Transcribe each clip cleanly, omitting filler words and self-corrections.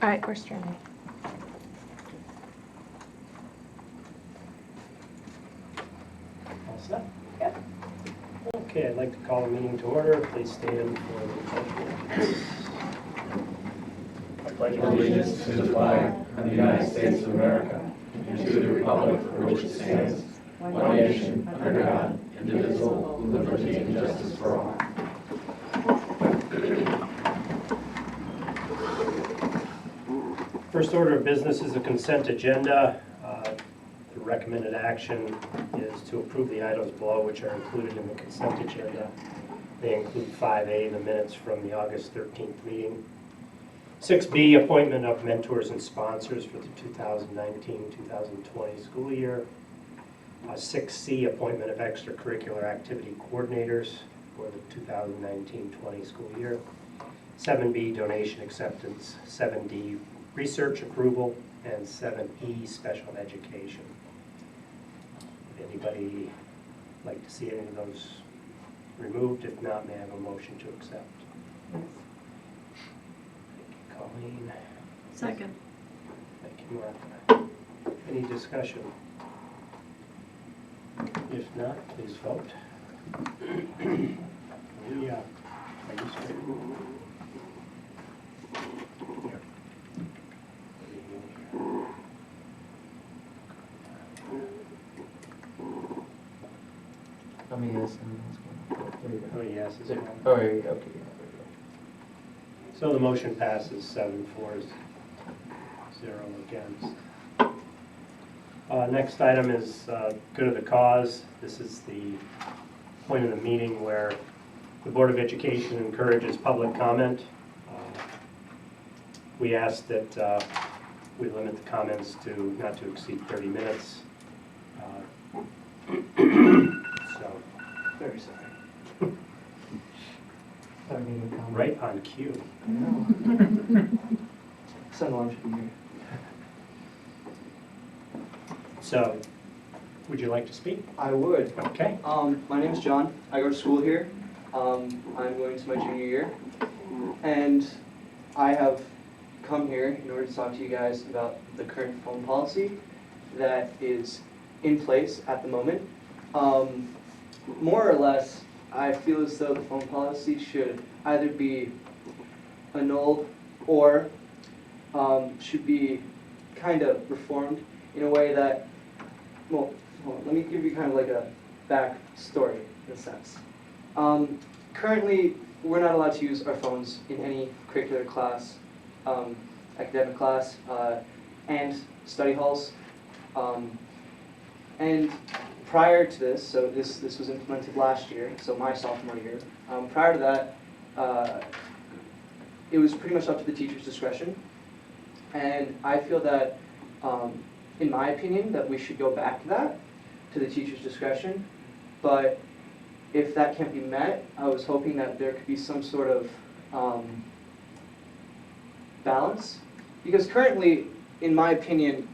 All right, we're starting. All set? Yeah. Okay, I'd like to call the meeting to order. Please stand for the pledge. I pledge allegiance to the flag of the United States of America and to the republic for which it stands, one nation, under God, indivisible, with liberty and justice for all. First order of business is a consent agenda. The recommended action is to approve the items below, which are included in the consent agenda. They include 5A, the minutes from the August 13th meeting. 6B, appointment of mentors and sponsors for the 2019-2020 school year. 6C, appointment of extracurricular activity coordinators for the 2019-20 school year. 7B, donation acceptance. 7D, research approval. And 7E, special education. Would anybody like to see any of those removed? If not, may I have a motion to accept? Yes. Colleen. Second. Thank you, Martha. Any discussion? If not, please vote. Yeah. Are you straight? Here. How many yes and There you go. Oh, yes. Is it? Oh, okay, yeah, there So the motion passes 7-4-0 against. Next item is good of the cause. This is the point of the meeting where the Board of Education encourages public comment. We ask that we limit the comments to not to exceed 30 minutes. So, Very sorry. Sorry, need to comment. right on cue. I know. Son alarm should be here. So, would you like to speak? I would. Okay. My name is John. I go to school here. I'm going to my junior year. And I have come here in order to talk to you guys about the current phone policy that is in place at the moment. More or less, I feel as though the phone policy should either be annulled or should be kind of reformed in a way that, well, hold on, let me give you kind of like a back story in a sense. Currently, we're not allowed to use our phones in any curricular class, academic class, and study halls. And prior to this, so this was implemented last year, so my sophomore year. Prior to that, it was pretty much up to the teacher's discretion. And I feel that, in my opinion, that we should go back to that, to the teacher's discretion. But if that can't be met, I was hoping that there could be some sort of balance. Because currently, in my opinion,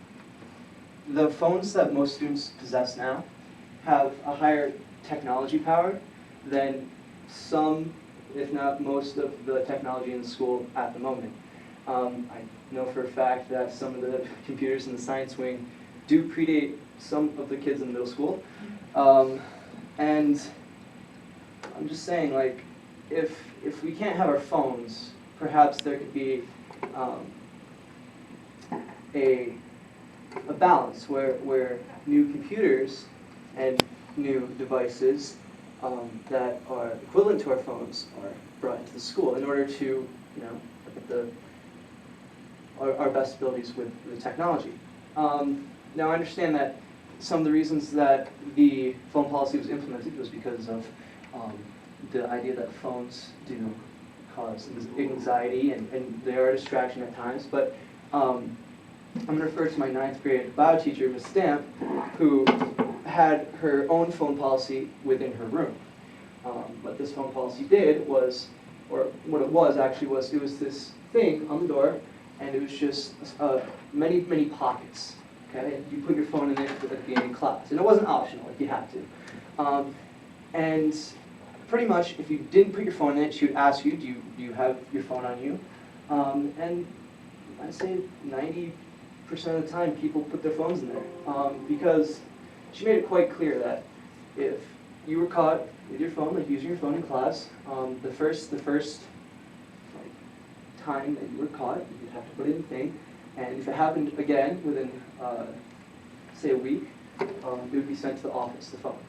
the phones that most students possess now have a higher technology power than some, if not most, of the technology in the school at the moment. I know for a fact that some of the computers in the science wing do predate some of the kids in middle school. And I'm just saying, like, if we can't have our phones, perhaps there could be a balance where new computers and new devices that are equivalent to our phones are brought into the school in order to, you know, our best abilities with the technology. Now I understand that some of the reasons that the phone policy was implemented was because of the idea that phones do cause anxiety and they are a distraction at times, but I'm going to refer to my 9th grade bio teacher, Ms. Stamp, who had her own phone policy within her room. What this phone policy did was, or what it was actually was, it was this thing on the door, and it was just many, many pockets. Okay, you put your phone in it at the beginning of class, and it wasn't optional; like you had to. And pretty much, if you didn't put your phone in it, she would ask you, "Do you have your phone on you?" And I'd say 90% of the time people put their phones in there. Because she made it quite clear that if you were caught with your phone, like using your phone in class, the first like, time that you were caught, you'd have to put it in the thing. And if it happened again within, say, a week, it would be sent to the office, the phone.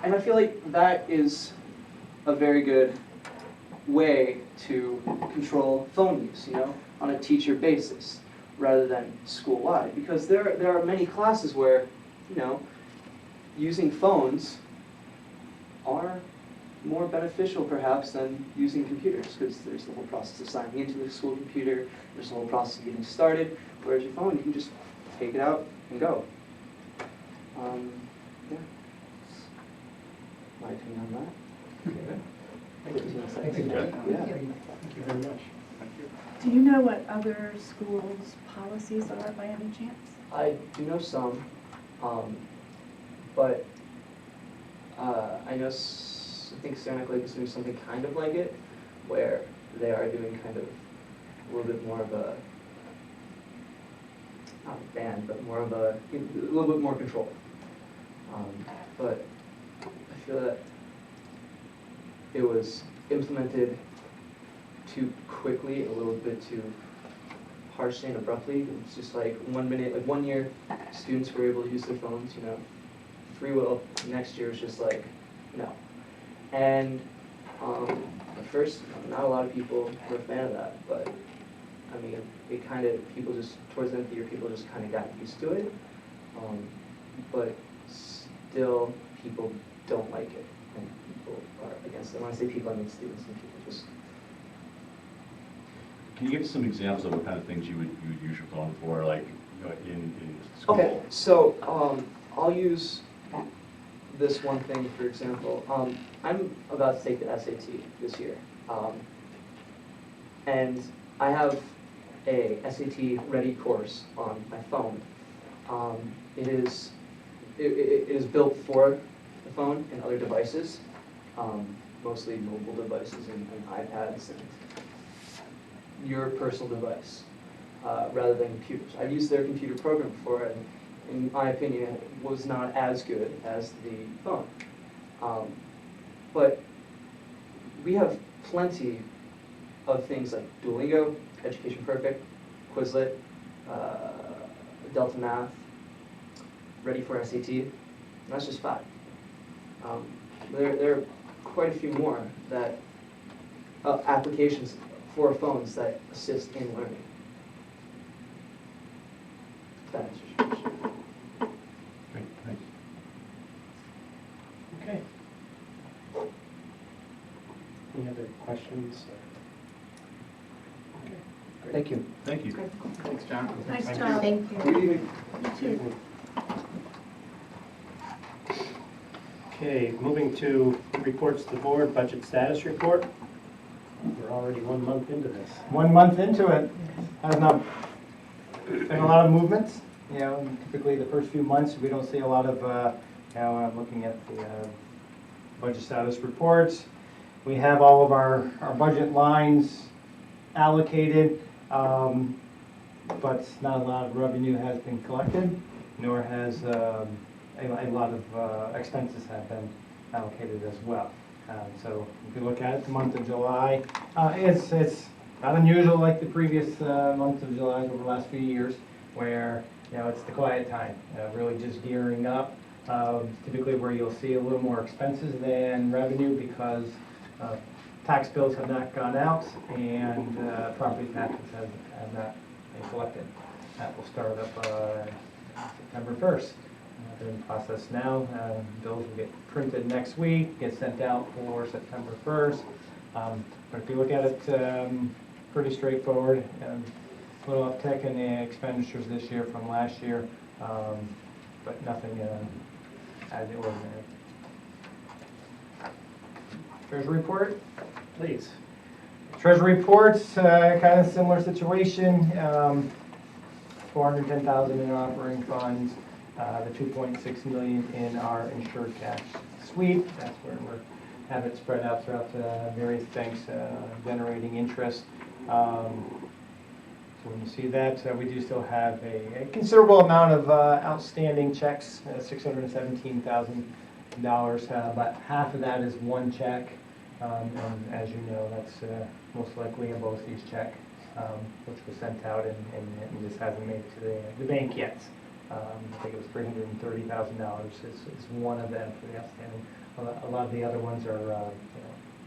And I feel like that is a very good way to control phone use, on a teacher basis, rather than school-wide. Because there are many classes where, using phones are more beneficial perhaps than using computers, because there's the whole process of signing into the school computer, there's the whole process of getting started, whereas your phone, you can just take it out and go. Yeah, that's my opinion on that. Thank you, Jeff. Yeah. Thank you very much. Do you know what other schools' policies are by any chance? I do know some, but I know, I think Saranac Lake is doing something kind of like it, where they are doing kind of a little bit more of a, not a ban, but more of a little bit more control. But I feel that it was implemented too quickly, a little bit too harshly and abruptly. It's just like 1 minute, like 1 year, students were able to use their phones, free will. Next year it's just like, no. And at first, not a lot of people were a fan of that, but I mean, it kind of, people just, towards the end of the year, people just kind of got used to it. But still, people don't like it, and people are against it. When I say people, I mean students and people just. Can you give us some examples of what kind of things you would use your phone for, like in school? Okay, so I'll use this one thing for example. I'm about to take the SAT this year, and I have a SAT ready course on my phone. It is built for the phone and other devices, mostly mobile devices and iPads and your personal device, rather than computers. I've used their computer program before, and in my opinion, it was not as good as the phone. But we have plenty of things like Duolingo, Education Perfect, Quizlet, Delta Math, Ready for SAT, and that's just 5. There are quite a few more that applications for phones that assist in learning. If that answers your question. Great, thanks. Okay. Any other questions? Okay, great. Thank you. Thank you. Thanks, John. Nice Thank job. Thank Good you. evening. You too. Okay, moving to reports to the board, budget status report. We're already 1 month into this. 1 month into it, has not been a lot of movements. Typically the first few months, we don't see a lot of, I'm looking at the budget status reports. We have all of our budget lines allocated, but not a lot of revenue has been collected, nor has a lot of expenses have been allocated as well. So if you look at it, the month of July, it's not unusual like the previous month of July over the last few years, where it's the quiet time, really just gearing up. Typically where you'll see a little more expenses than revenue because tax bills have not gone out and property taxes have not been collected. That will start up September 1st. They're in process now. Bills will get printed next week, get sent out for September 1st. But if you look at it, pretty straightforward. A little uptick in the expenditures this year from last year, but nothing out of the ordinary. Treasury report. Please. Treasury reports, kind of similar situation. 410,000 in operating funds. The 2.6 million in our insured cash sweep. That's where we have it spread out throughout the various banks, generating interest. So when you see that, we do still have a considerable amount of outstanding checks, $617,000. About half of that is one check, and as you know, that's most likely a BOCES check, which was sent out and just hasn't made it to the bank yet. I think it was $330,000 is one of them for the outstanding. A lot of the other ones are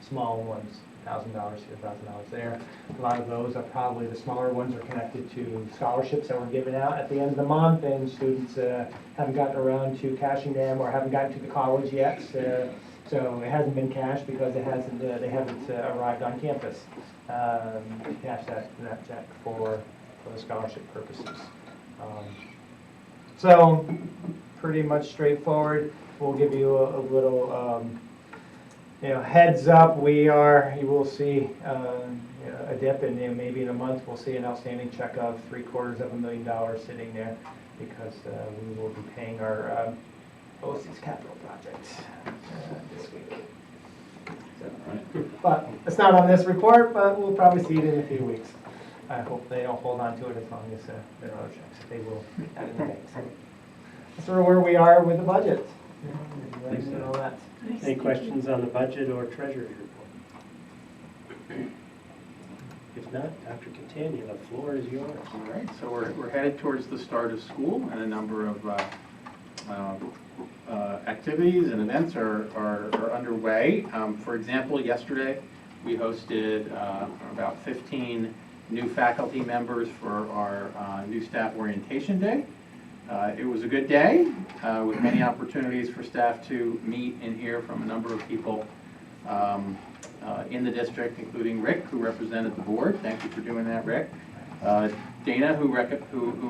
small ones. $1,000 here, $1,000 there. A lot of those are probably, the smaller ones are connected to scholarships that were given out at the end of the month, and students haven't gotten around to cashing them or haven't gotten to the college yet. So it hasn't been cashed because they haven't arrived on campus. Cash that check for the scholarship purposes. So pretty much straightforward. We'll give you a little heads up. You will see a dip, and maybe in a month we'll see an outstanding check of $750,000 sitting there because we will be paying our BOCES capital project this week. So, but it's not on this report, but we'll probably see it in a few weeks. I hope they don't hold on to it as long as there are other checks. They will have in the bank. So that's sort of where we are with the budget. And all that. Any questions on the budget or treasurer's report? If not, Dr. Catania, the floor is yours. All right, so we're headed towards the start of school, and a number of activities and events are underway. For example, yesterday we hosted about 15 new faculty members for our new staff orientation day. It was a good day with many opportunities for staff to meet and hear from a number of people in the district, including Rick, who represented the board. Thank you for doing that, Rick. Dana, who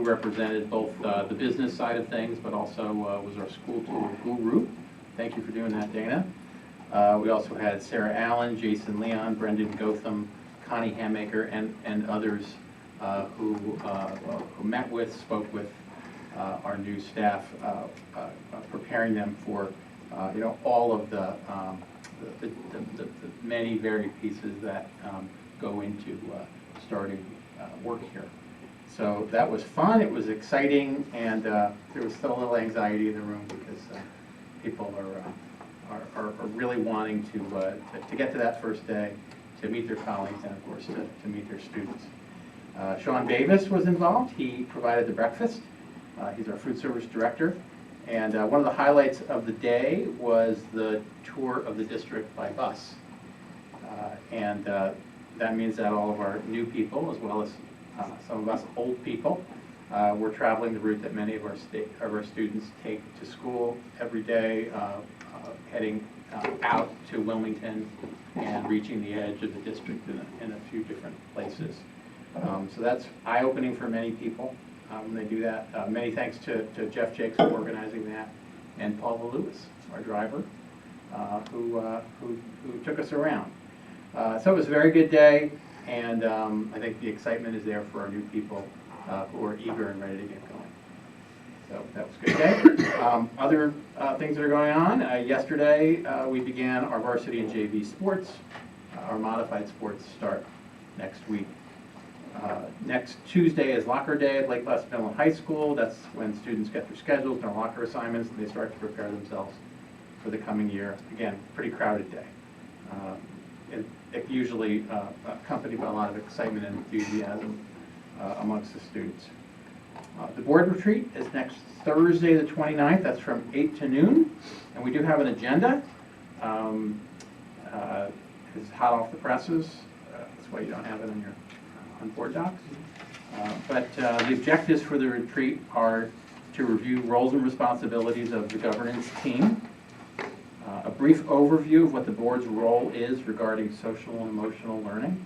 represented both the business side of things, but also was our school tour guru. Thank you for doing that, Dana. We also had Sarah Allen, Jason Leon, Brendan Gotham, Connie Hammaker, and others who met with, spoke with our new staff, preparing them for all of the many varied pieces that go into starting work here. So that was fun, it was exciting, and there was still a little anxiety in the room because people are really wanting to get to that first day, to meet their colleagues, and of course to meet their students. Sean Davis was involved. He provided the breakfast. He's our food service director. And one of the highlights of the day was the tour of the district by bus. And that means that all of our new people, as well as some of us old people, we're traveling the route that many of our students take to school every day, heading out to Wilmington and reaching the edge of the district in a few different places. So that's eye-opening for many people when they do that. Many thanks to Jeff Jakes for organizing that, and Paula Lewis, our driver, who took us around. So it was a very good day, and I think the excitement is there for our new people who are eager and ready to get going. So that was a good day. Other things that are going on. Yesterday we began our varsity and JV sports. Our modified sports start next week. Next Tuesday is locker day at Lake Westmoreland High School. That's when students get their schedules, their locker assignments, and they start to prepare themselves for the coming year. Again, pretty crowded day. It usually accompanied by a lot of excitement and enthusiasm amongst the students. The board retreat is next Thursday the 29th. That's from 8 to noon. And we do have an agenda. It's hot off the presses. That's why you don't have it on your board docs. But the objectives for the retreat are to review roles and responsibilities of the governance team, a brief overview of what the board's role is regarding social and emotional learning,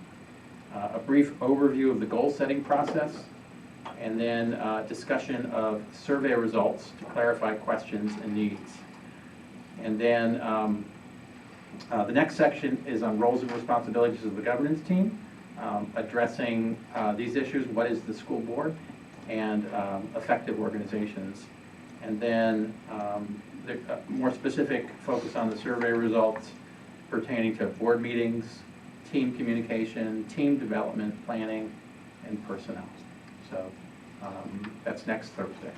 a brief overview of the goal-setting process, and then discussion of survey results to clarify questions and needs. And then the next section is on roles and responsibilities of the governance team, addressing these issues: what is the school board, and effective organizations. And then the more specific focus on the survey results pertaining to board meetings, team communication, team development, planning, and personnel. So that's next Thursday.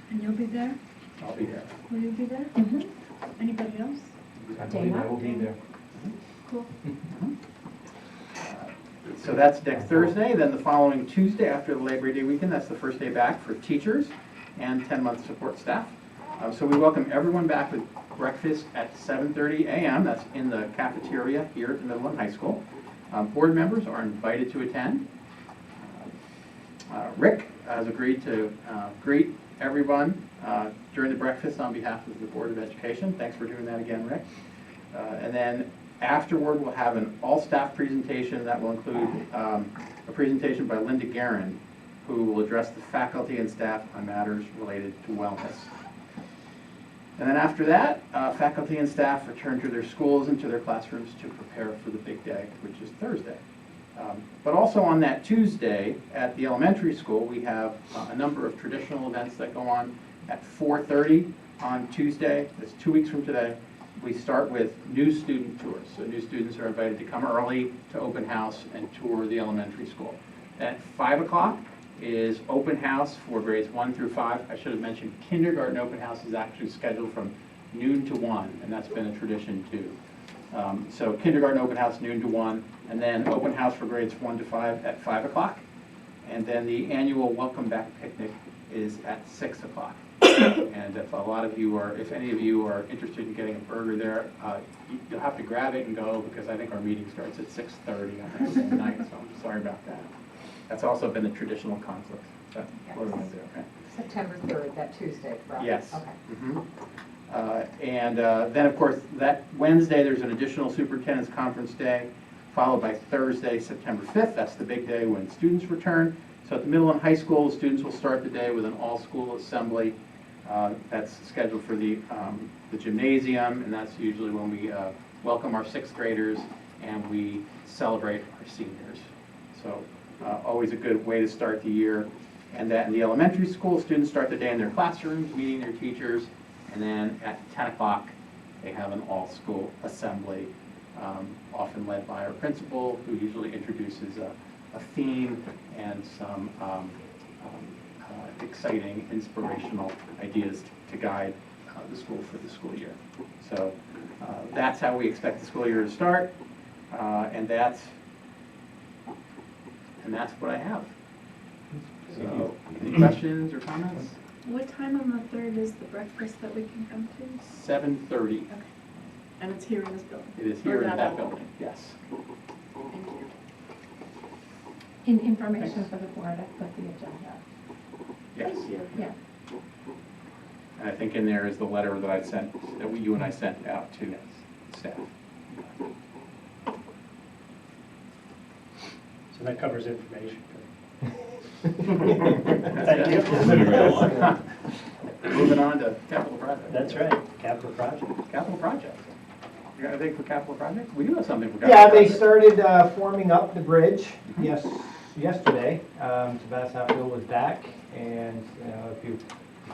And you'll be there? I'll be there. Will you be there? Mhm. Anybody else? I believe I will be there. Cool. So that's next Thursday, then the following Tuesday after the Labor Day weekend, that's the first day back for teachers and 10-month support staff. So we welcome everyone back with breakfast at 7:30 a.m. That's in the cafeteria here at the Middle and High School. Board members are invited to attend. Rick has agreed to greet everyone during the breakfast on behalf of the Board of Education. Thanks for doing that again, Rick. And then afterward, we'll have an all-staff presentation that will include a presentation by Linda Guerin, who will address the faculty and staff on matters related to wellness. And then after that, faculty and staff return to their schools and to their classrooms to prepare for the big day, which is Thursday. But also on that Tuesday at the elementary school, we have a number of traditional events that go on at 4:30 on Tuesday. That's 2 weeks from today. We start with new student tours. So new students are invited to come early to open house and tour the elementary school. At 5 o'clock is open house for grades 1 through 5. I should have mentioned kindergarten open house is actually scheduled from noon to 1, and that's been a tradition too. So kindergarten open house noon to 1, and then open house for grades 1 to 5 at 5 o'clock. And then the annual welcome back picnic is at 6 o'clock. And if a lot of you are, if any of you are interested in getting a burger there, you'll have to grab it and go, because I think our meeting starts at 6:30 on Thursday night, so I'm sorry about that. That's also been the traditional conflict. So what are we going to do, okay? September 3rd, that Tuesday, correct? Yes. Okay. And then, of course, that Wednesday, there's an additional superintendent's conference day, followed by Thursday, September 5th. That's the big day when students return. So at the middle and high school, students will start the day with an all-school assembly. That's scheduled for the gymnasium, and that's usually when we welcome our 6th graders and we celebrate our seniors. So always a good way to start the year. And that in the elementary school, students start the day in their classrooms, meeting their teachers, and then at 10 o'clock, they have an all-school assembly, often led by our principal, who usually introduces a theme and some exciting, inspirational ideas to guide the school for the school year. So that's how we expect the school year to start, and that's what I have. So, any questions or comments? What time on the 3rd is the breakfast that we can come to? 7:30. Okay. And it's here in this building? It is here in that building, yes. Thank you. In information for the board, I put the agenda. Yes. Thank you. Yeah. And I think in there is the letter that I sent, that you and I sent out to staff. So that covers information. Thank you. Moving on to capital project. That's right, capital project. Capital project. You got anything for capital project? We do have something for capital Yeah, project. they started forming up the bridge yesterday. Tabasco was back, and if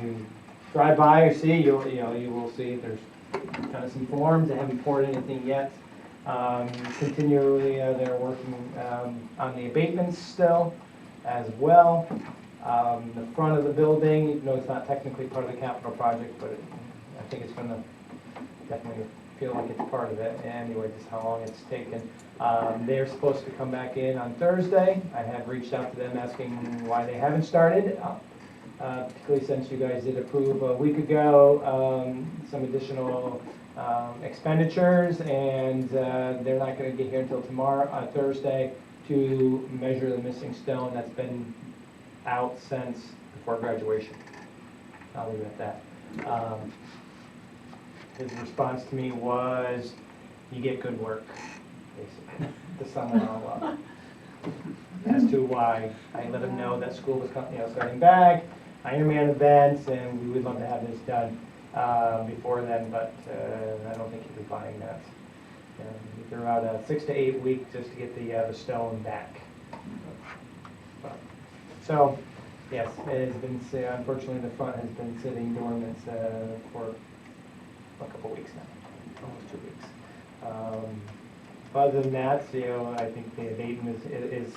you drive by or see, you will see there's kind of some forms. They haven't poured anything yet. Continually, they're working on the abatements still as well. The front of the building, even though it's not technically part of the capital project, but I think it's going to definitely feel like it's part of it. Anyway, just how long it's taken. They're supposed to come back in on Thursday. I have reached out to them asking why they haven't started, particularly since you guys did approve a week ago some additional expenditures, and they're not going to get here until tomorrow, Thursday, to measure the missing stone that's been out since before graduation. I'll leave it at that. His response to me was, "You get good work," basically, to sum it all up. As to why, I let him know that school was starting back, Ironman events, and we would love to have this done before then, but I don't think he'll be buying that. We threw out a 6 to 8 week just to get the stone back. So, yes, it has been, unfortunately, the front has been sitting dormant for a couple weeks now, almost 2 weeks. Other than that, I think the abatement is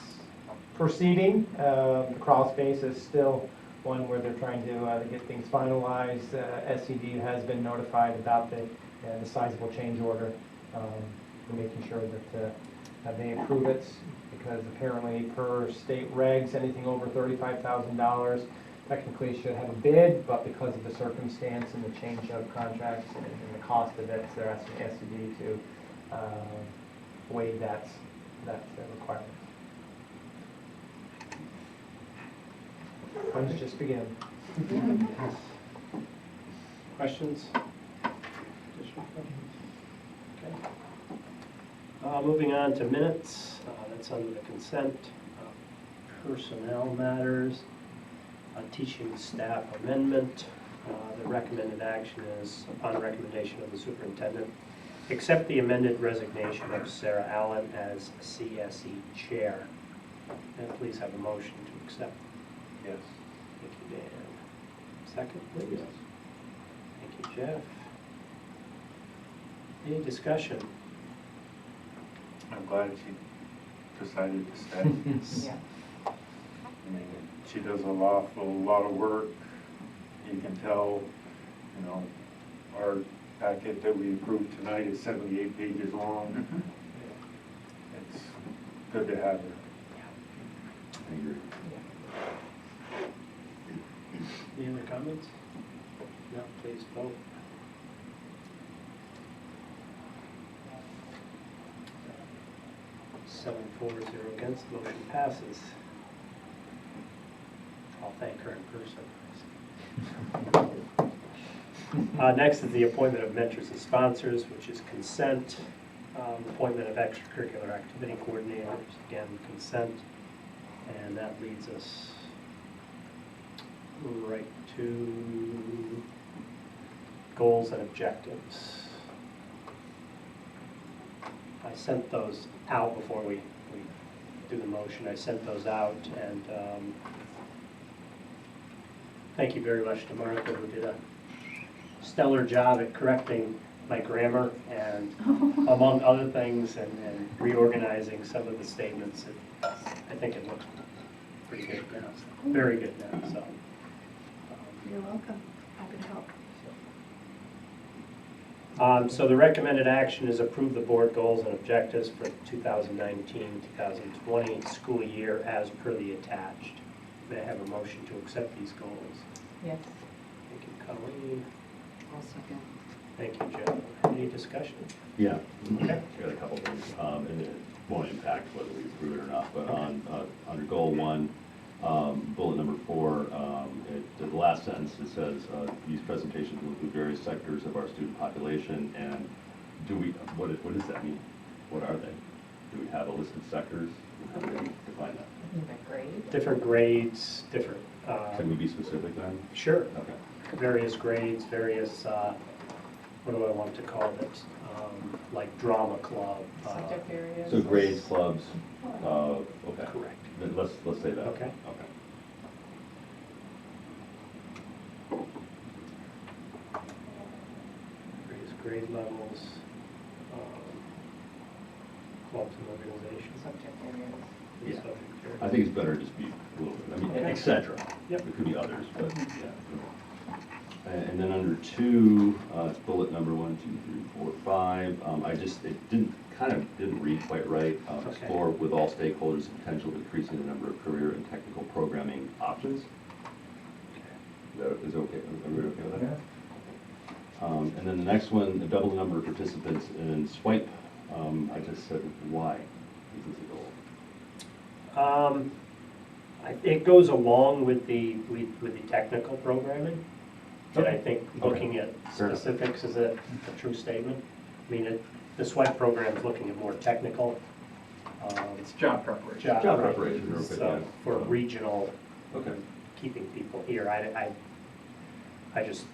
proceeding. The crawl space is still one where they're trying to get things finalized. SCD has been notified about the sizable change order. We're making sure that they approve it, because apparently per state regs, anything over $35,000 technically should have a bid, but because of the circumstance and the change of contracts and the cost of it, they're asking SCD to waive that requirement. Funds just begin. Questions? Additional questions? Okay. Moving on to minutes, that's under the consent. Personnel matters, teaching staff amendment. The recommended action is, upon recommendation of the superintendent, accept the amended resignation of Sarah Allen as CSE chair. And please have a motion to accept. Yes. Thank you, Dan. Second, please. Yes. Thank you, Jeff. Any discussion? I'm glad she decided to stay. Yeah. I mean, she does a lot of work. You can tell, our packet that we approved tonight is 78 pages long. It's good to have her. I agree. Any other comments? No, please vote. Seven, 4, 0 against, motion passes. I'll thank her in person. Next is the appointment of mentors and sponsors, which is consent. Appointment of extracurricular activity coordinators, again, consent. And that leads us right to goals and objectives. I sent those out before we do the motion. I sent those out, and thank you very much to Martha, who did a stellar job at correcting my grammar and among other things, and reorganizing some of the statements. I think it looks pretty good now, very good now, so. You're welcome. Happy to help. So the recommended action is approve the board goals and objectives for 2019-2020 school year as per the attached. May I have a motion to accept these goals? Yes. Thank you, Colleen. I'll second. Thank you, Joe. Any discussion? Yeah, Okay. I got a couple things, and it won't impact whether we approve it or not, but on, under goal 1, bullet number 4, at the last sentence, it says, these presentations will include various sectors of our student population, and what does that mean? What are they? Do we have a list of sectors? How do we define that? Different grades, different. Can we be specific then? Sure. Okay. Various grades, various, what do I want to call it? Like drama club. Subject areas. So grades, clubs, okay. Correct. Then let's say that. Okay. Okay. Various grade levels, clubs and organizations. Subject areas. Yeah. Subject area. I think it's better just be a little bit, I mean, Okay. et cetera. Yep. It could be others, but, yeah. And then under 2, it's bullet number 1, 2, 3, 4, 5. It didn't read quite right. Okay. Explore with all stakeholders the potential of increasing the number of career and technical programming options. Is okay, everybody okay with that? And then the next one, double the number of participants in SWIPE. I just said, why is this a goal? It goes along with the technical programming. And I think Okay. looking at Fair enough. specifics is a true statement. I mean, the SWIPE program is looking at more technical. It's job preparation. Job preparation, okay, So yeah. for regional, Okay. keeping people here, I just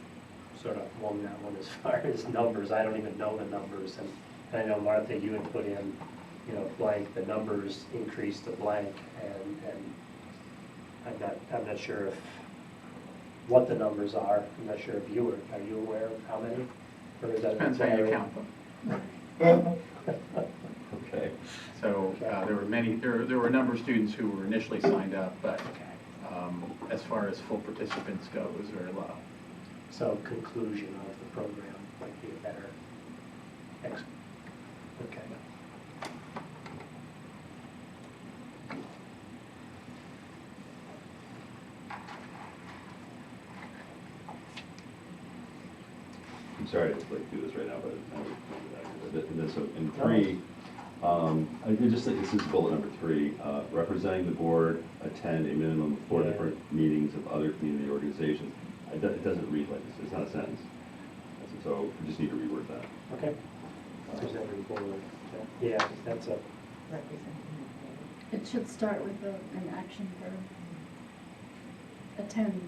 sort of won that one as far as numbers. I don't even know the numbers. And I know, Martha, you had put in, blank, the numbers increased to blank, and I'm not sure what the numbers are. I'm not sure if are you aware of how many? Or is that? Depends how you count them. Okay. So there were a number of students who were initially signed up, but as far as full participants go, it was very low. So conclusion of the program might be a better, okay. I'm sorry to like do this right now, but and then so in three, I just think this is bullet number 3, representing the board attend a minimum of 4 Yeah. different meetings of other community organizations. It doesn't read like this, it's not a sentence. So we just need to reword that. Okay. Presenting board, yeah, that's a, It should start with an action verb. Attend.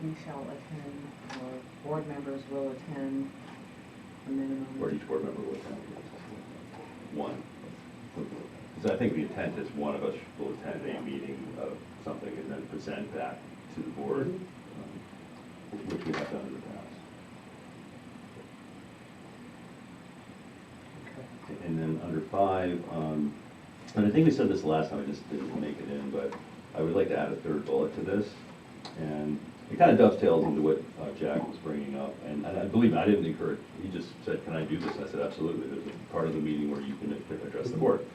We shall attend, or board members will attend a minimum. Or each board member will attend. One. Because I think the intent is one of us will attend a meeting of something and then present that to the board, which we have done in the past. And then under 5, and I think we said this last time, I just didn't make it in, but I would like to add a third bullet to this. And it kind of dovetails into what Jack was bringing up. And I believe me, I didn't encourage, he just said, can I do this? I said, absolutely. There's a part of the meeting where you can address the board.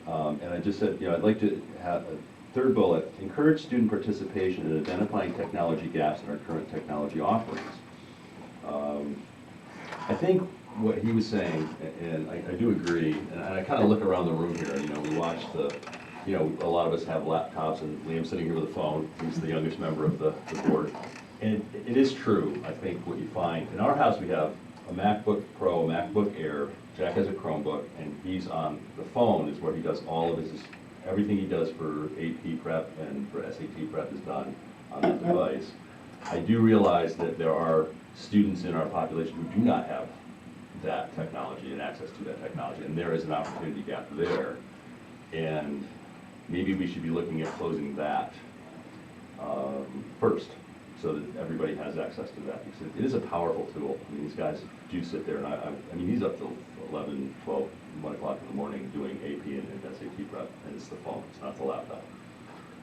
And I just said, I'd like to have a third bullet, encourage student participation in identifying technology gaps in our current technology offerings. I think what he was saying, and I do agree, and I kind of look around the room here, we watch a lot of us have laptops, and Liam's sitting here with a phone. He's the youngest member of the board. And it is true, I think, what you find. In our house, we have a MacBook Pro, a MacBook Air. Jack has a Chromebook, and he's on the phone is where he does all of his, everything he does for AP prep and for SAT prep is done on that device. I do realize that there are students in our population who do not have that technology and access to that technology, and there is an opportunity gap there. And maybe we should be looking at closing that first, so that everybody has access to that, because it is a powerful tool. I mean, these guys do sit there, and I mean, he's up till 11, 12, 1 o'clock in the morning doing AP and SAT prep, and it's the phone, it's not the laptop.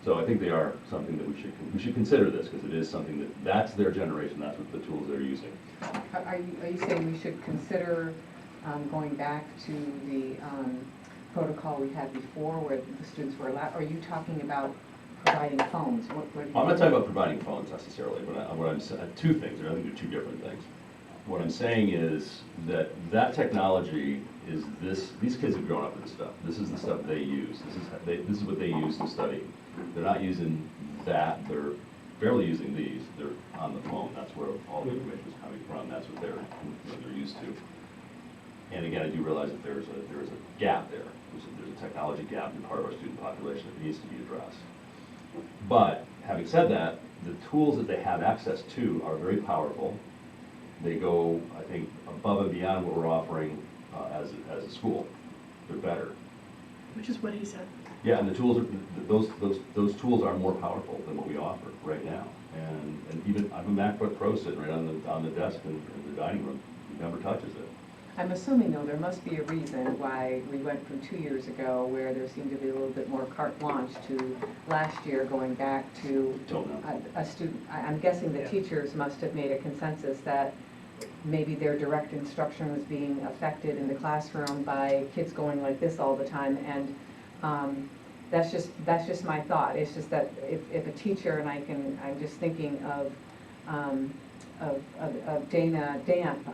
So I think they are something that we should consider this, because it is something that's their generation, that's what the tools they're using. Are you saying we should consider going back to the protocol we had before where the students were allowed? Or are you talking about providing phones? I'm not talking about providing phones necessarily, but what I'm saying, 2 things, I think they're 2 different things. What I'm saying is that technology is these kids have grown up with this stuff. This is the stuff they use. This is what they use to study. They're not using that, they're barely using these. They're on the phone. That's where all the information is coming from. That's what they're used to. And again, I do realize that there is a gap there. There's a technology gap in part of our student population that needs to be addressed. But having said that, the tools that they have access to are very powerful. They go, I think, above and beyond what we're offering as a school. They're better. Which is what he said. Yeah, and the tools are those tools are more powerful than what we offer right now. And even I have a MacBook Pro sitting right on the desk in the dining room. He never touches it. I'm assuming, though, there must be a reason why we went from 2 years ago, where there seemed to be a little bit more carte blanche, to last year going back to a student. I'm guessing the teachers must have made a consensus that maybe their direct instruction was being affected in the classroom by kids going like this all the time. And that's just my thought. It's just that if a teacher, and I'm just thinking of Dana Damp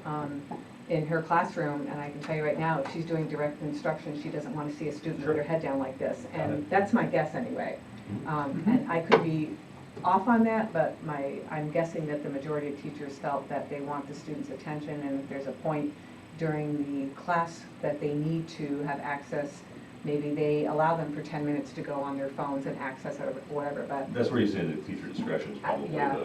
in her classroom, and I can tell you right now, if she's doing direct instruction, she doesn't want to see a student with their head down like this. And that's my guess anyway. And I could be off on that, but I'm guessing that the majority of teachers felt that they want the students' attention, and if there's a point during the class that they need to have access, maybe they allow them for 10 minutes to go on their phones and access it or whatever. But that's where you're saying that teacher discretion is probably yeah,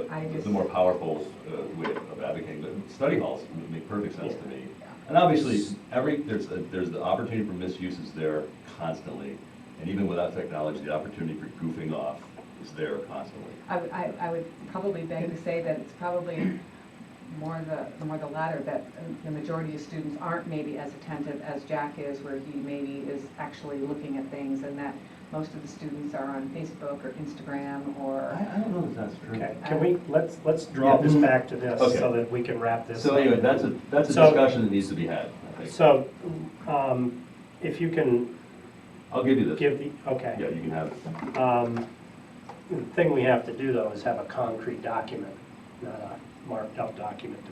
the more powerful way of advocating. But study halls make perfect sense to me. And obviously, there's the opportunity for misuses there constantly, and even without technology, the opportunity for goofing off is there constantly. I would probably beg to say that it's probably more the latter, that the majority of students aren't maybe as attentive as Jack is, where he maybe is actually looking at things, and that most of the students are on Facebook or Instagram or. I don't know if that's true. Okay, can we, let's draw this back to this Okay. so that we can wrap this So up. anyway, that's a So- discussion that needs to be had, I think. So, if you can I'll give you this. give the, okay. Yeah, you can have it. The thing we have to do, though, is have a concrete document, not a marked-up document to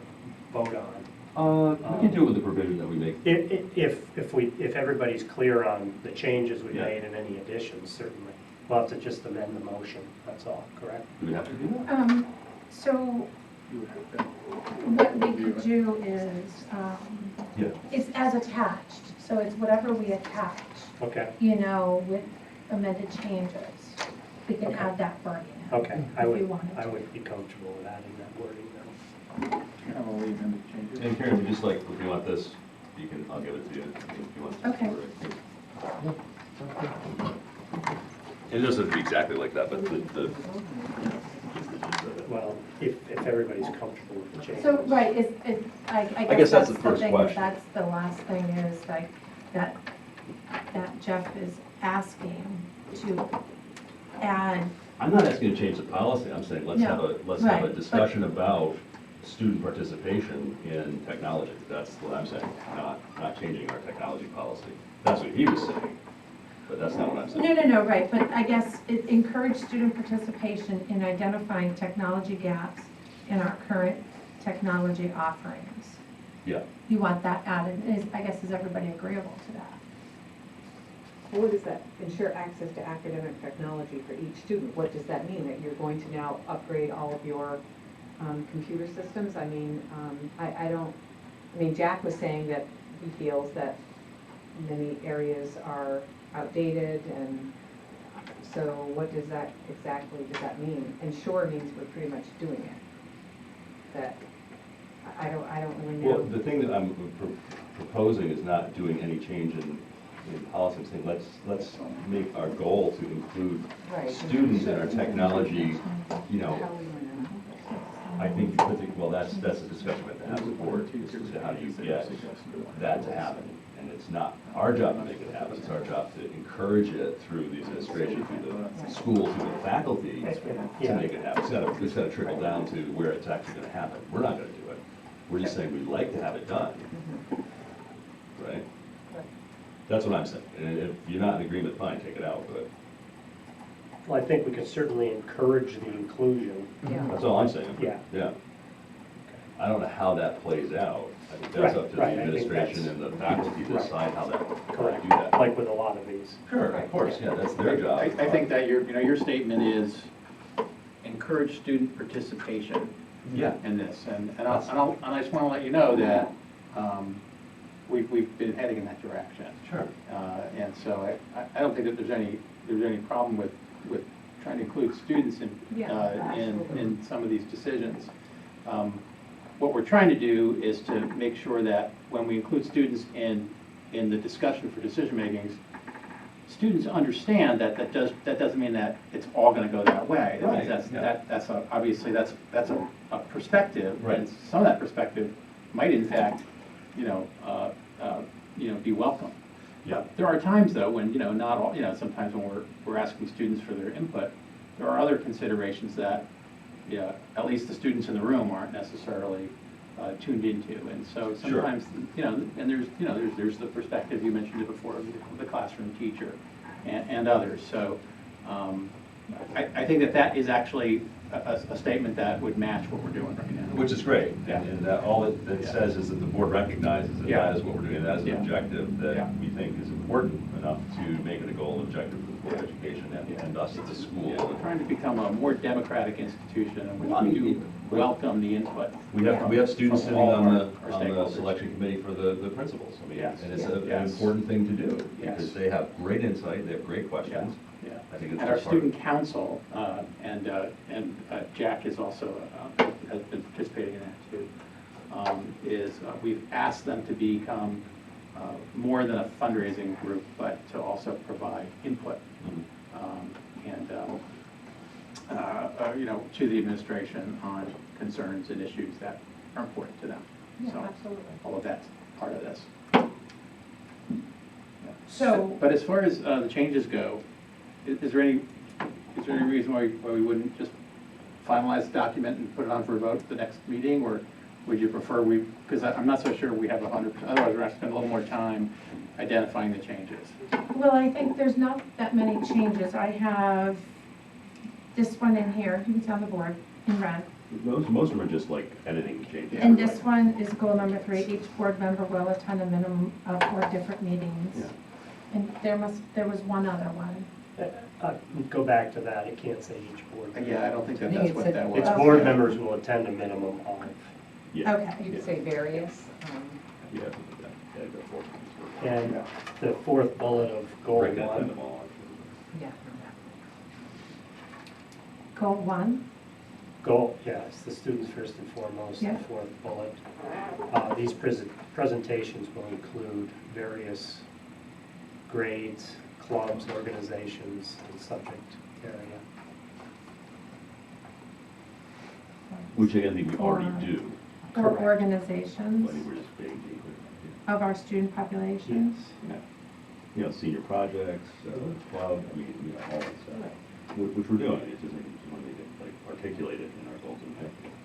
vote on. We can do it with the provision that we make. If everybody's clear on the changes we Yeah. made and any additions, certainly. We'll have to just amend the motion, that's all, correct? Do we have to do that? So You would have to what we review could it. do is, Yeah. it's as attached, so it's whatever we attach, Okay, you know, with amended changes. We can Okay. add that wording in. okay. I If would, you wanted I to. would be comfortable with adding that wording then. I will leave them to change it. And Karen, would you just like, if you want this, you can, I'll give it to you if you want to. Okay. It doesn't have to be exactly like that, but the. Well, if everybody's comfortable with the changes. So, right, I guess that's the the first thing, question. that's the last thing is like, that Jeff is asking to add, I'm not asking you to change the policy, I'm saying let's No, have a right, but- discussion about student participation in technology. That's what I'm saying, not changing our technology policy. That's what he was saying, but that's not what I'm saying. no, right, but I guess it encourage student participation in identifying technology gaps in our current technology offerings. Yeah, You want that added, I guess, is everybody agreeable to that? Well, what does that, ensure access to academic technology for each student? What does that mean? That you're going to now upgrade all of your computer systems? I mean, Jack was saying that he feels that many areas are outdated, and so what does that mean? Ensure means we're pretty much doing it. That, I don't really know. well, the thing that I'm proposing is not doing any change in policy. I'm saying let's make our goal to include Right. students in our technology, you know, How are we gonna- I think you put the, well, that's a discussion we have to have with the board, is to how do you get that to happen? And it's not our job to make it happen, it's our job to encourage it through the administration, through the school, through the faculty, to make it happen. It's gotta trickle down to where it's actually gonna happen. We're not gonna do it. We're just saying we'd like to have it done, right? That's what I'm saying. And if you're not in agreement, fine, take it out, but Well, I think we can certainly encourage the inclusion. Yeah. that's all I'm saying. Yeah. Yeah. I don't know how that plays out. I think that's up to the Right, I think administration that's- and the faculty to Right. decide how to Correct, do that. like with a lot of these. Sure, of course, yeah, that's their job. I think that your statement is encourage student participation Yeah. in this. And I just want to let you know that we've been heading in that direction. Sure. And so I don't think that there's any problem with trying to include students Yeah, in absolutely. some of these decisions. What we're trying to do is to make sure that when we include students in the discussion for decision makings, students understand that doesn't mean that it's all going to go that way. Right, Obviously that's a perspective, Right. and some of that perspective might in fact, be welcome. Yeah. There are times though when, not all, sometimes when we're asking students for their input, there are other considerations that, at least the students in the room aren't necessarily tuned into. And so Sure. sometimes, and there's the perspective, you mentioned it before, of the classroom teacher and others. So I think that is actually a statement that would match what we're doing right now. Which is great. Yeah. And that all it Yeah. says is that the board recognizes that Yeah. that is what we're doing, that is an Yeah. objective Yeah. that we think is important enough to make it a goal and objective for the Board of Education and us as a school. Yeah, we're trying to become a more democratic institution in Well, I which we mean, do welcome the input. We have students from sitting all on our the stakeholders. selection committee for the principals. I mean, Yes. and it's Yeah. an Yes. important thing to do, Yes. because they have great insight, they have great questions. Yeah. I think it's And our just part of- student council, and Jack is also, has been participating in that too, we've asked them to become more than a fundraising group, but to also provide input. Mhm. To the administration on concerns and issues that are important to them. Yeah, So absolutely. all of that's part of this. Yeah. So- But as far as the changes go, is there any reason why we wouldn't just finalize the document and put it on for a vote at the next meeting? Or would you prefer because I'm not so sure we have 100%, otherwise we're going to spend a little more time identifying the changes. Well, I think there's not that many changes. I have this one in here, you can see on the board, in red. Most of them are just like editing changes. And this one is goal number 3, each board member will attend a minimum of 4 different meetings. Yeah. And there was one other one. Go back to that, it can't say each board. Yeah, I don't think I think that's it what said- that was. Its board members will attend a minimum of. Yeah. Okay. You could say various. Yeah, yeah, go for it. And the fourth bullet of goal Break that down to 1, all. Yeah. Goal 1, it's the students first and foremost, Yeah. the fourth bullet. These presentations will include various grades, clubs, organizations, and subject area. Which I think we already Or- do. or Correct. organizations I think we're just being deeper. of our student population. Yes. You know, senior projects, club, I mean, you know, all that stuff, which we're doing. It's just when they get like articulated in our goals and objectives.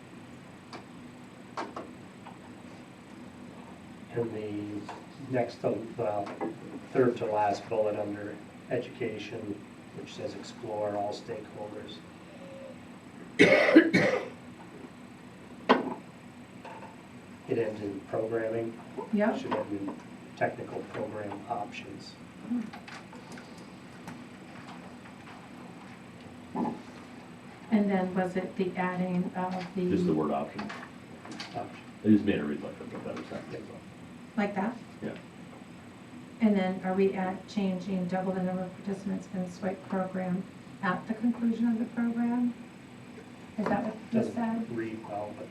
And the next, third to last bullet under education, which says explore all stakeholders. It ends in programming. Yep. It should end in technical program options. And then was it the adding of the? Just the word option. Option. I just made it read like a better sentence. Like that? Yeah. And then are we changing double the number of participants in the SWIPE program at the conclusion of the program? Is that what you said? Doesn't read well, but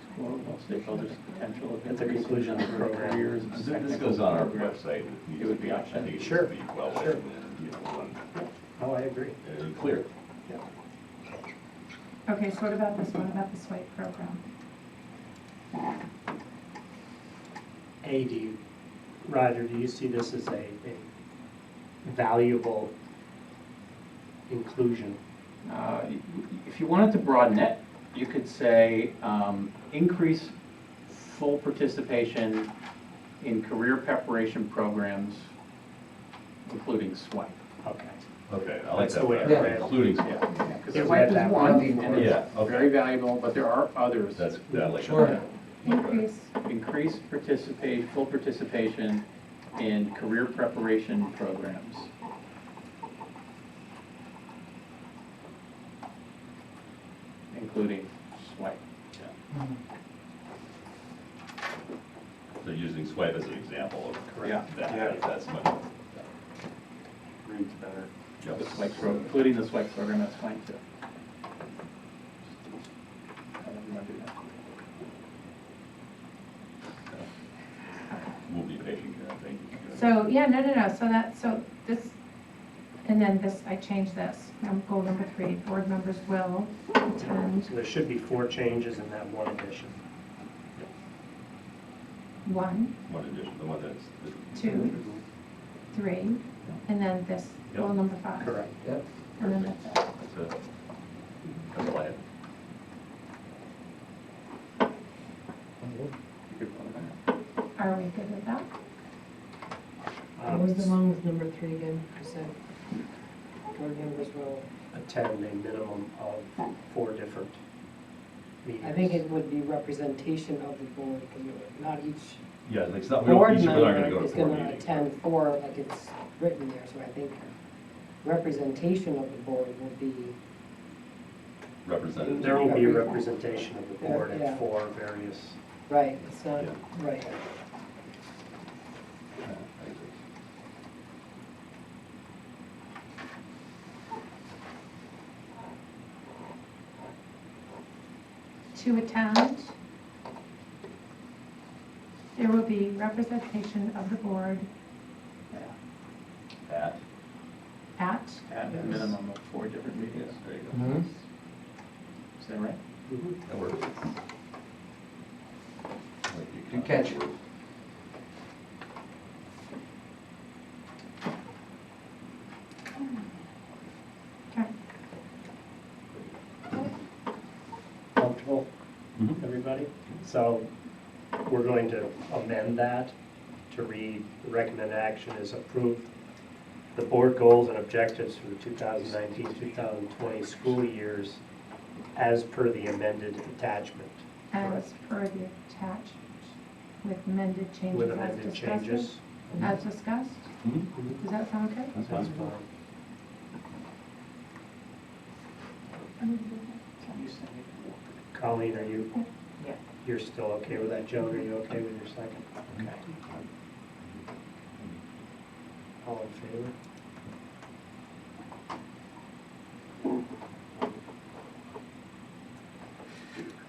Explore all stakeholders' potential of At the increasing conclusion of the number of program. careers and This technical goes on our programs. website. It would be I optional. think it Sure, should be well sure. written and, you know, one, oh, I agree. clear. Okay, so what about this one, about the SWIPE program? Roger, do you see this as a valuable inclusion? If you wanted to broaden it, you could say increase full participation in career preparation programs, including SWIPE. Okay. Okay, I like That's that. the way I better. read it. Including. Yeah, because Is SWIPE that is one, one? and it's Yeah, okay. very valuable, but there are others. That's, that like. Sure. Increase, Increase full participation in career preparation programs. Including SWIPE. So using swipe as an example of Yeah. that's much. Reads better. The SWIPE including the SWIPE program, that's fine too. However you want to do that. We'll be patient here, I think. so, yeah, no, so this, and then this, I changed this, goal number 3, board members will attend So there should be 4 changes in that one addition. 1, One addition, the one that's. 2, 3, and then this, goal Yep. number 5. Correct. Yep. And then that's it. That's it. That's all I had. You could vote on that. Are we good with that? What was the one with number 3 again? You said board members will, Attend a minimum of 4 different meetings. I think it would be representation of the board, because not each Yeah, like, it's not, we don't, board each of them aren't gonna member go to is 4 gonna meetings. attend 4, like it's written there, so I think representation of the board will be, Representative. There will be a representation of the board Yeah. at 4 various. right, it's not, Yeah. right. Yeah, I agree. To attend, there will be representation of the board At, at, At a minimum of 4 different meetings. yes, there you go. Is that right? That works. Good catch. Okay. Comfortable, Mhm. everybody? So we're going to amend that to read, the recommended action is approved the board goals and objectives for the 2019-2020 school years as per the amended attachment. As per the attached with amended changes With as amended discussed. changes. As discussed? Mhm. Does that sound okay? That's That's fine. fine. Colleen, are you? Yeah. You're still okay with that? Joan, are you okay with your second? Okay. All in favor?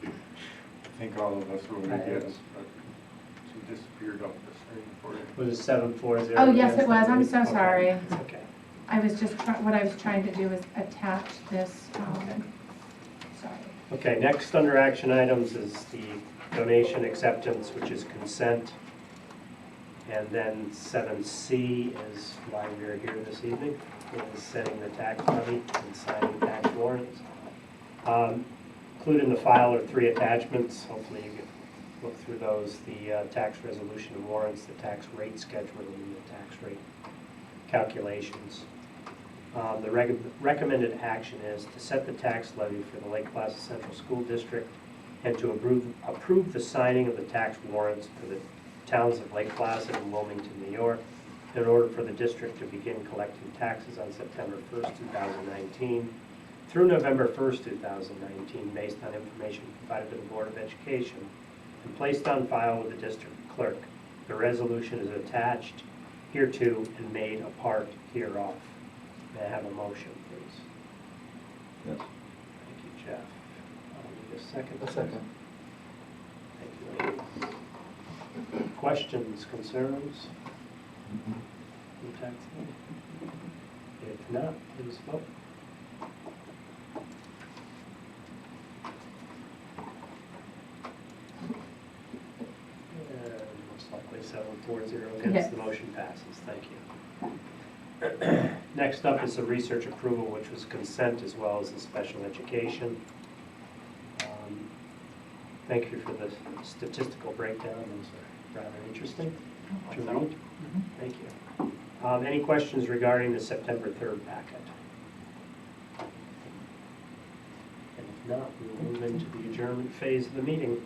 I think all of us were going to guess, but she disappeared off the screen for you. Was it 7-4-0? Oh, yes, against it was. I'm the- so okay. sorry. It's okay. I was just, what I was trying to do is attach this, Okay. sorry. Okay, next under action items is the donation acceptance, which is consent. And then 7C is why we're here this evening, is setting the tax levy and signing tax warrants. Included in the file are 3 attachments. Hopefully you can look through those. The tax resolution and warrants, the tax rate schedule, and the tax rate calculations. The recommended action is to set the tax levy for the Lake Placid Central School District and to approve the signing of the tax warrants for the towns of Lake Placid and Wilmington, New York, in order for the district to begin collecting taxes on September 1st, 2019 through November 1st, 2019, based on information provided to the Board of Education and placed on file with the district clerk. The resolution is attached hereto and made a part hereof. May I have a motion, please? Yes. Thank you, Jeff. I'll need a second. A second. Thank you, Lee. Questions, concerns? on tax levy? If not, please vote. And most likely 7-4-0 against Yes. the motion passes. Thank you. Next up is the research approval, which was consent as well as the special education. Thank you for the statistical breakdown. Those are rather interesting to read. Thank you. Any questions regarding the September 3rd packet? And if not, we will move into the adjournment phase of the meeting.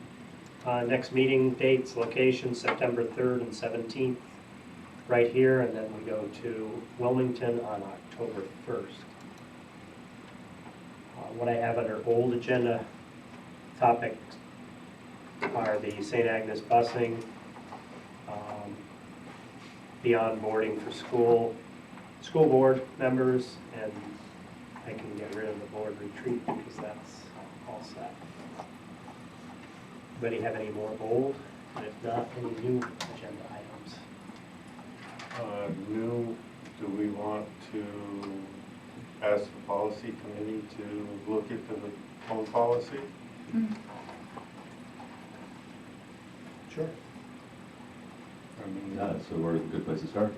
Next meeting dates, locations, September 3rd and 17th, right here, and then we go to Wilmington on October 1st. What I have under old agenda topics are the St. Agnes busing, beyond boarding for school board members, and I can get rid of the board retreat because that's all set. Anybody have any more old? And if not, any new agenda items? New, do we want to ask the policy committee to look into the home policy? Sure. I mean, Yeah, so we're a good place to start.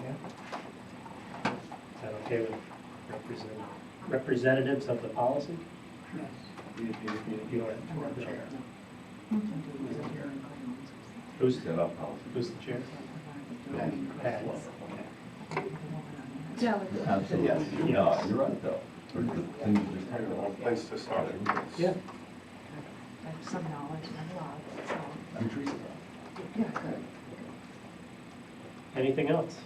Yeah. Is that okay with representatives of the policy? Yes. You don't have to chair. Who's set up policy? Who's the chair? Pat. Absolutely. Yes. No, you're right, though. We're just- things are just happening. a place to start. Yeah. I have some knowledge and a lot, so, I'm Teresa. yeah, good. Anything else?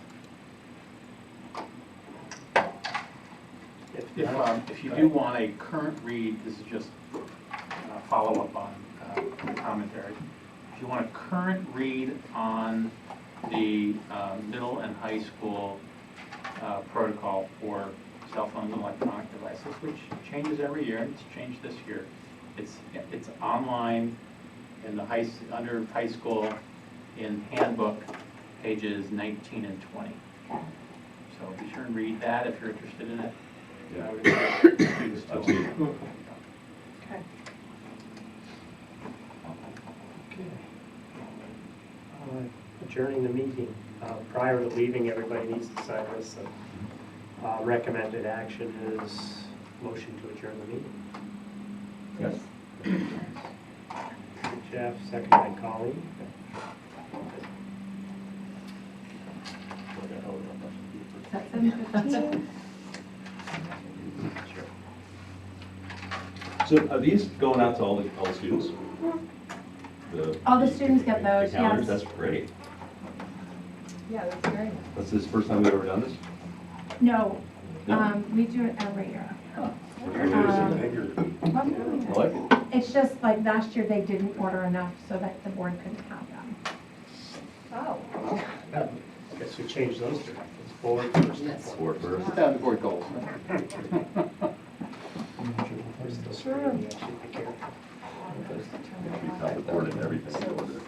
If you do want a current read, this is just a follow-up on commentary. If you want a current read on the middle and high school protocol for cell phones and electronic devices, which changes every year, and it's changed this year. It's online in the under high school in handbook, pages 19 and 20. So be sure and read that if you're interested in it. I would encourage students to- Absolutely. adjourning the meeting. Prior to leaving, everybody needs to sign this. So, recommended action is motion to adjourn the meeting. Yes. Jeff, second by Colleen. Is that 7:15? So are these going out to all the students? All the students get those, calendars? yes. That's great. Yeah, that's great. That's the first time we've ever done this? No, No? we do it every year. I like it. It's just like last year they didn't order enough so that the board couldn't have them. Oh. I guess we changed those directives. Board first. Board first. Put down the board goals. We're still screwing, you should be careful. Top the board and everything in order.